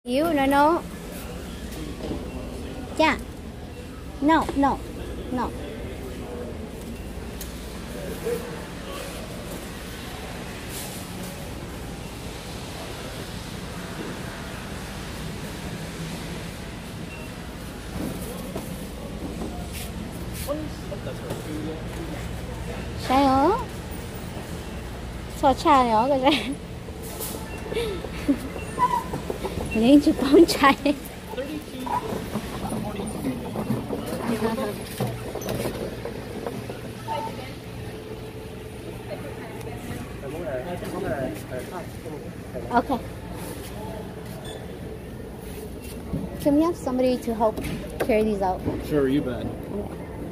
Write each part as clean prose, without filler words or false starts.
You no. Yeah. No. Sao? Sao 그래? 렌즈 본차에. Okay. Can we have somebody to help carry these out? Sure, you bet.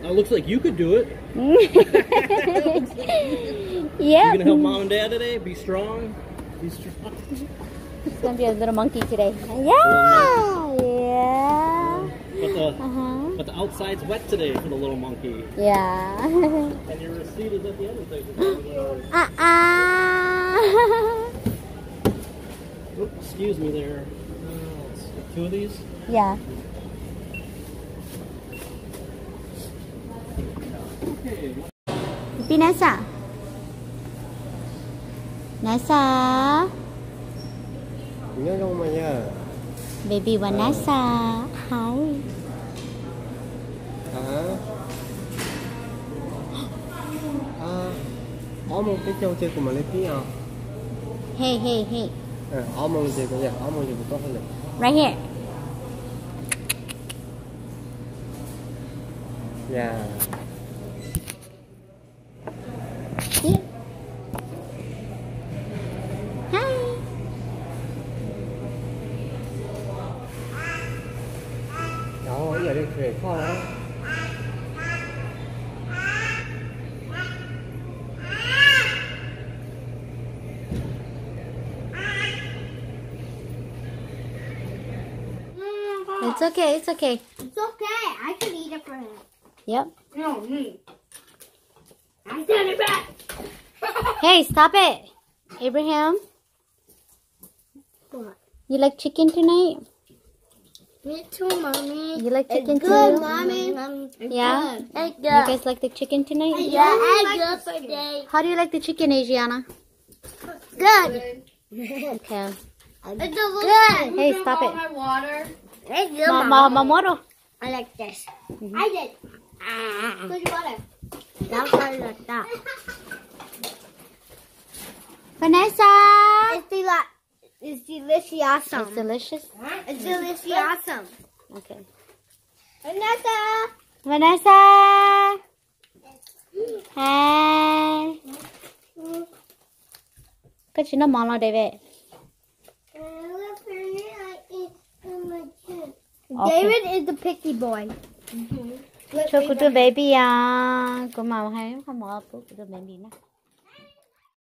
It looks like you could do it. Yeah. You gonna help mom and dad today? Be strong. Be strong. It's gonna be a little monkey today. Yeah. But the outside's wet today for the little monkey. Yeah. And your receipt is at the other thing. Oops, excuse me there. Let's see, 2 of these? Yeah. Okay. Pinasa. Nasa. Baby Vanessa. Hi. Có một cái châu chơi của mà lấy phí à? Hey. Có một chơi của có một chơi của tốt hơn. Right here. Yeah. See? Hi. Đó, giờ đi về kho đó. It's okay. It's okay. I can eat it for him. Yep. No, me. I send it back. Hey, stop it. Abraham, What? you like chicken tonight? Me too, mommy. You like chicken It's good, too? mommy. Yeah? It's You good. guys like the chicken tonight? Yeah, it's good for day. How do you like the chicken, Adriana? Good. Okay. It's good. Hey, stop it. My water. It's good, Mamoru. I like this. I did. Good water. That's what I like that. Vanessa! It's delicious awesome. It's delicious? It's delicious awesome. Okay. Vanessa! Vanessa! Hi! Cause you know Mama David. David is the picky boy. Cho cô đưa baby à. Cô màu hay không mở cô đưa baby nè.